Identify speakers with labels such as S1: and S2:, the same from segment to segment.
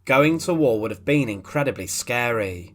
S1: Going to war would have been incredibly scary.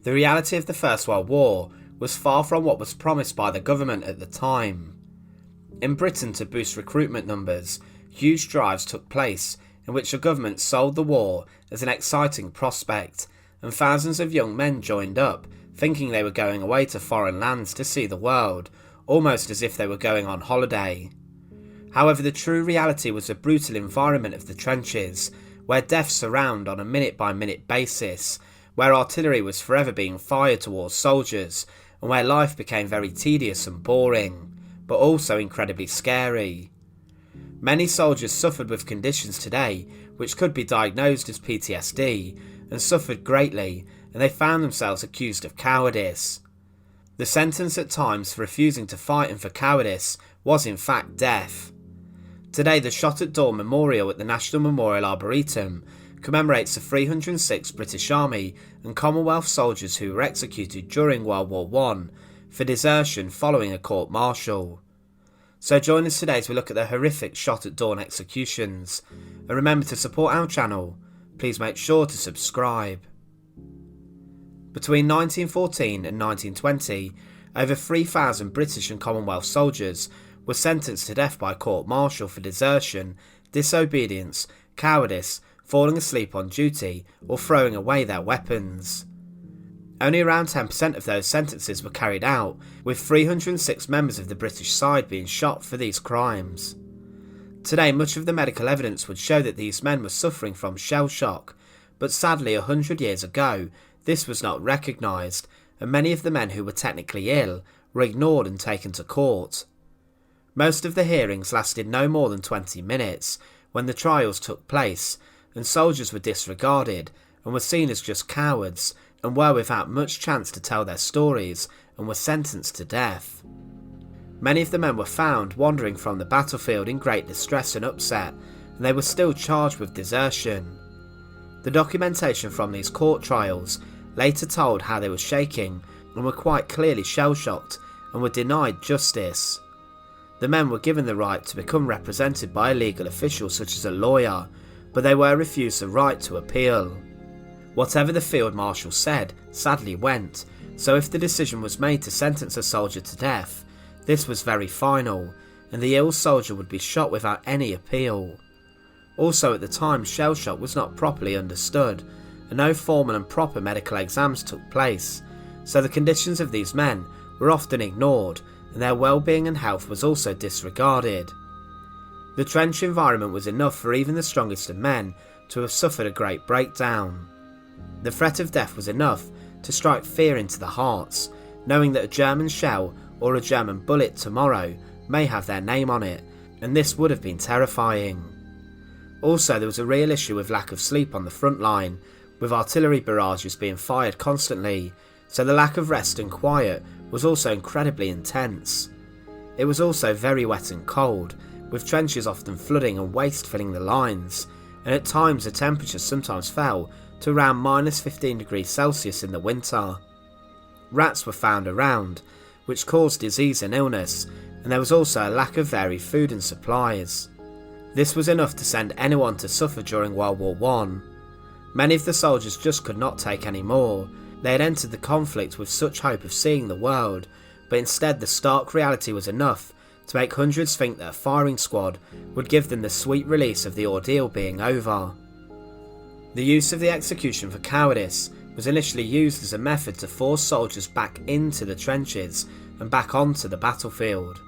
S1: The reality of the First World War was far from what was promised by the government at the time. In Britain, to boost recruitment numbers, huge drives took place in which the government sold the war as an exciting prospect, and thousands of young men joined up, thinking they were going away to foreign lands to see the world, almost as if they were going on holiday. However, the true reality was the brutal environment of the trenches, where deaths surround on a minute-by-minute basis, where artillery was forever being fired towards soldiers, and where life became very tedious and boring, but also incredibly scary. Many soldiers suffered with conditions today which could be diagnosed as PTSD, and suffered greatly, and they found themselves accused of cowardice. The sentence at times for refusing to fight and for cowardice was in fact death. Today, the Shot at Dawn Memorial at the National Memorial Arboretum commemorates the 306 British Army and Commonwealth soldiers who were executed during World War I for desertion following a court-martial. So join us today as we look at the horrific Shot at Dawn executions, and remember to support our channel. Please make sure to subscribe. Between 1914 and 1920, over 3,000 British and Commonwealth soldiers were sentenced to death by court-martial for desertion, disobedience, cowardice, falling asleep on duty, or throwing away their weapons. Only around 10% of those sentences were carried out, with 306 members of the British side being shot for these crimes. Today, much of the medical evidence would show that these men were suffering from shell shock, but sadly 100 years ago, this was not recognised, and many of the men who were technically ill were ignored and taken to court. Most of the hearings lasted no more than 20 minutes when the trials took place, and soldiers were disregarded and were seen as just cowards and were without much chance to tell their stories and were sentenced to death. Many of the men were found wandering from the battlefield in great distress and upset, and they were still charged with desertion. The documentation from these court trials later told how they were shaking and were quite clearly shell-shocked and were denied justice. The men were given the right to become represented by a legal official such as a lawyer, but they were refused the right to appeal. Whatever the field marshal said sadly went, so if the decision was made to sentence a soldier to death, this was very final, and the ill soldier would be shot without any appeal. Also at the time, shell shock was not properly understood, and no formal and proper medical exams took place, so the conditions of these men were often ignored, and their well-being and health was also disregarded. The trench environment was enough for even the strongest of men to have suffered a great breakdown. The threat of death was enough to strike fear into the hearts, knowing that a German shell or a German bullet tomorrow may have their name on it, and this would have been terrifying. Also, there was a real issue with lack of sleep on the front line, with artillery barrages being fired constantly, so the lack of rest and quiet was also incredibly intense. It was also very wet and cold, with trenches often flooding and waste filling the lines, and at times the temperature sometimes fell to around -15 degrees Celsius in the winter. Rats were found around, which caused disease and illness, and there was also a lack of varied food and supplies. This was enough to send anyone to suffer during World War I. Many of the soldiers just could not take any more. They had entered the conflict with such hope of seeing the world, but instead the stark reality was enough to make hundreds think that a firing squad would give them the sweet release of the ordeal being over. The use of the execution for cowardice was initially used as a method to force soldiers back into the trenches and back onto the battlefield.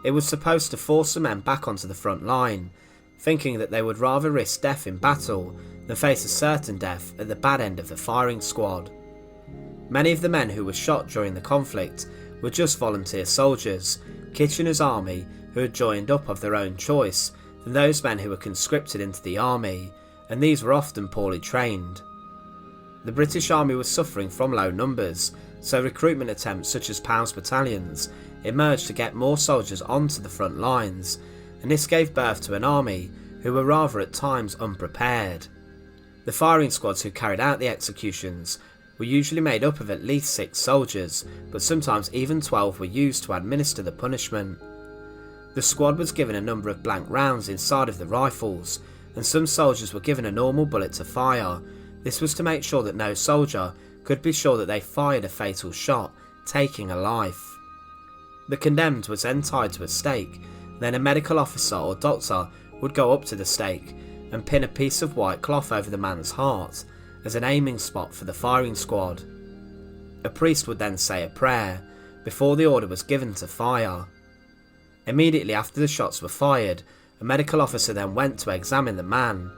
S1: It was supposed to force the men back onto the front line, thinking that they would rather risk death in battle than face a certain death at the bad end of the firing squad. Many of the men who were shot during the conflict were just volunteer soldiers, Kitchener's army, who had joined up of their own choice, than those men who were conscripted into the army, and these were often poorly trained. The British Army was suffering from low numbers, so recruitment attempts such as Pounds battalions emerged to get more soldiers onto the front lines, and this gave birth to an army who were rather at times unprepared. The firing squads who carried out the executions were usually made up of at least 6 soldiers, but sometimes even 12 were used to administer the punishment. The squad was given a number of blank rounds inside of the rifles, and some soldiers were given a normal bullet to fire. This was to make sure that no soldier could be sure that they fired a fatal shot, taking a life. The condemned was then tied to a stake, then a medical officer or doctor would go up to the stake and pin a piece of white cloth over the man's heart as an aiming spot for the firing squad. A priest would then say a prayer before the order was given to fire. Immediately after the shots were fired, a medical officer then went to examine the man.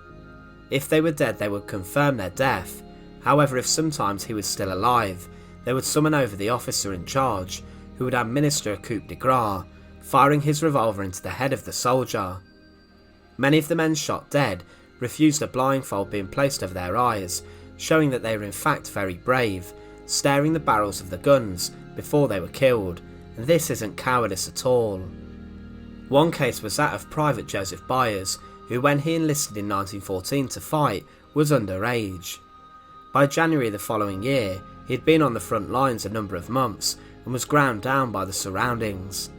S1: If they were dead, they would confirm their death. However, if sometimes he was still alive, they would summon over the officer in charge, who would administer a coup de grace, firing his revolver into the head of the soldier. Many of the men shot dead refused a blindfold being placed over their eyes, showing that they were in fact very brave, staring the barrels of the guns before they were killed, and this isn't cowardice at all. One case was that of Private Joseph Byers, who when he enlisted in 1914 to fight was underage. By January the following year, he had been on the front lines a number of months and was ground down by the surroundings.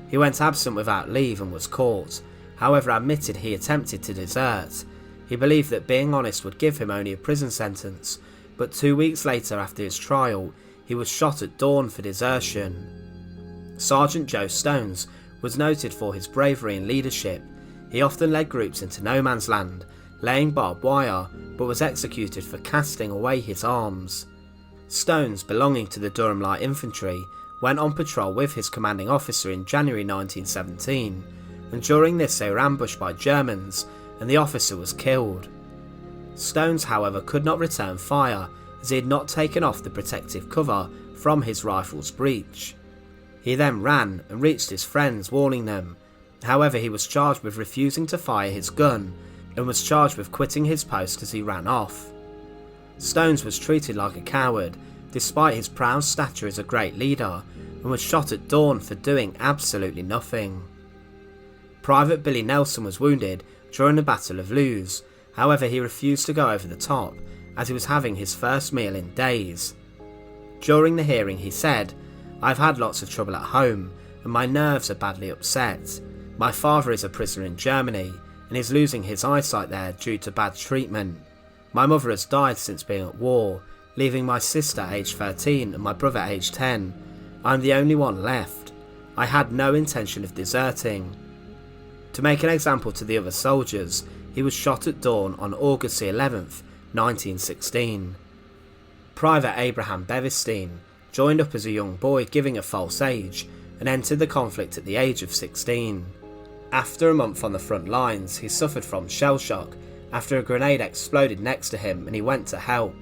S1: He went absent without leave and was caught, however admitted he attempted to desert. He believed that being honest would give him only a prison sentence, but 2 weeks later after his trial, he was shot at dawn for desertion. Sergeant Joe Stones was noted for his bravery and leadership. He often led groups into no man's land, laying barbed wire, but was executed for casting away his arms. Stones, belonging to the Durham Light Infantry, went on patrol with his commanding officer in January 1917, and during this they were ambushed by Germans and the officer was killed. Stones, however, could not return fire as he had not taken off the protective cover from his rifle's breech. He then ran and reached his friends, warning them. However, he was charged with refusing to fire his gun and was charged with quitting his post as he ran off. Stones was treated like a coward, despite his proud stature as a great leader, and was shot at dawn for doing absolutely nothing. Private Billy Nelson was wounded during the Battle of Lewes, however he refused to go over the top as he was having his first meal in days. During the hearing he said, "I've had lots of trouble at home and my nerves are badly upset. My father is a prisoner in Germany and is losing his eyesight there due to bad treatment. My mother has died since being at war, leaving my sister aged 13 and my brother aged 10. I'm the only one left. I had no intention of deserting." To make an example to the other soldiers, he was shot at dawn on August 11th, 1916. Private Abraham Bevestein joined up as a young boy giving a false age and entered the conflict at the age of 16. After a month on the front lines, he suffered from shell shock after a grenade exploded next to him and he went to help.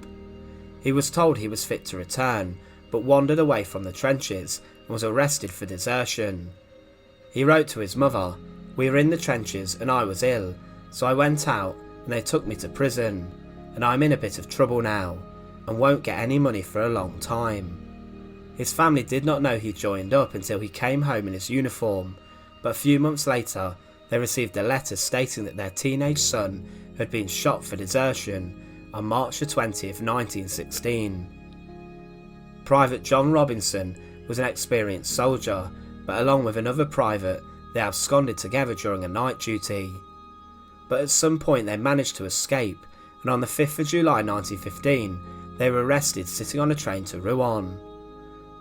S1: He was told he was fit to return, but wandered away from the trenches and was arrested for desertion. He wrote to his mother, "We were in the trenches and I was ill, so I went out and they took me to prison, and I'm in a bit of trouble now and won't get any money for a long time." His family did not know he joined up until he came home in his uniform, but a few months later they received a letter stating that their teenage son had been shot for desertion on March 20th, 1916. Private John Robinson was an experienced soldier, but along with another private, they absconded together during a night duty. But at some point they managed to escape, and on the 5th of July 1915, they were arrested sitting on a train to Rouen.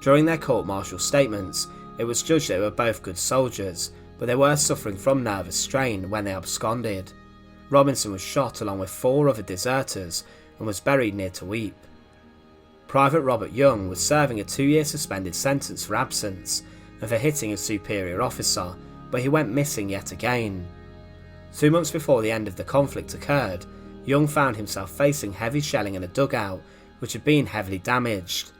S1: During their court-martial statements, it was judged they were both good soldiers, but they were suffering from nervous strain when they absconded. Robinson was shot along with 4 other deserters and was buried near Tweep. Private Robert Young was serving a 2-year suspended sentence for absence and for hitting a superior officer, but he went missing yet again. 2 months before the end of the conflict occurred, Young found himself facing heavy shelling in a dugout which had been heavily damaged.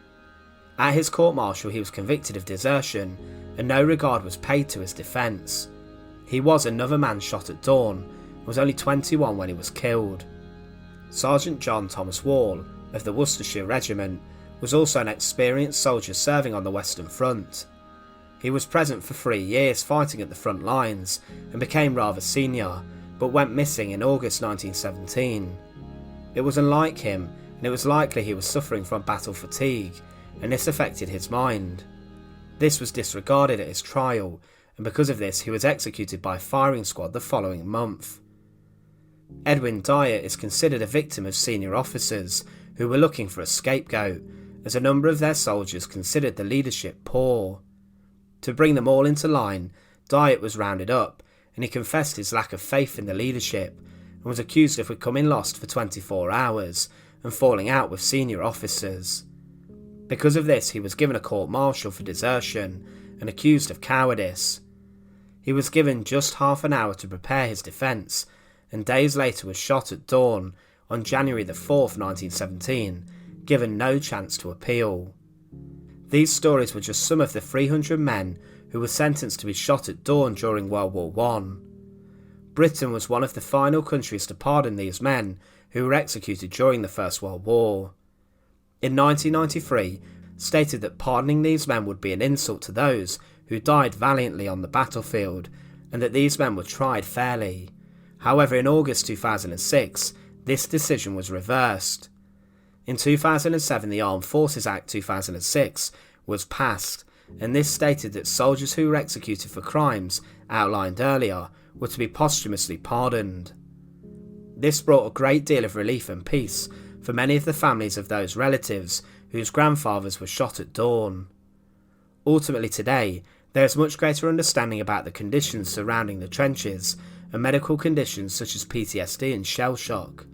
S1: At his court-martial he was convicted of desertion and no regard was paid to his defence. He was another man shot at dawn and was only 21 when he was killed. Sergeant John Thomas Wall of the Worcestershire Regiment was also an experienced soldier serving on the Western Front. He was present for 3 years fighting at the front lines and became rather senior, but went missing in August 1917. It was unlike him, and it was likely he was suffering from battle fatigue, and this affected his mind. This was disregarded at his trial, and because of this he was executed by firing squad the following month. Edwin Dyer is considered a victim of senior officers who were looking for a scapegoat, as a number of their soldiers considered the leadership poor. To bring them all into line, Dyer was rounded up, and he confessed his lack of faith in the leadership, and was accused of becoming lost for 24 hours and falling out with senior officers. Because of this, he was given a court-martial for desertion and accused of cowardice. He was given just half an hour to prepare his defence, and days later was shot at dawn on January the 4th, 1917, given no chance to appeal. These stories were just some of the 300 men who were sentenced to be shot at dawn during World War I. Britain was one of the final countries to pardon these men who were executed during the First World War. In 1993, stated that pardoning these men would be an insult to those who died valiantly on the battlefield, and that these men were tried fairly. However, in August 2006, this decision was reversed. In 2007, the Armed Forces Act 2006 was passed, and this stated that soldiers who were executed for crimes outlined earlier were to be posthumously pardoned. This brought a great deal of relief and peace for many of the families of those relatives whose grandfathers were shot at dawn. Ultimately today, there is much greater understanding about the conditions surrounding the trenches and medical conditions such as PTSD and shell shock.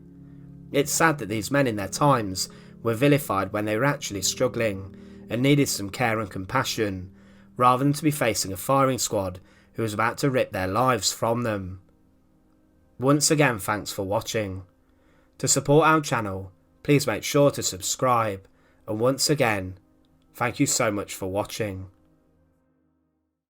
S1: It's sad that these men in their times were vilified when they were actually struggling and needed some care and compassion, rather than to be facing a firing squad who was about to rip their lives from them. Once again, thanks for watching. To support our channel, please make sure to subscribe, and once again, thank you so much for watching.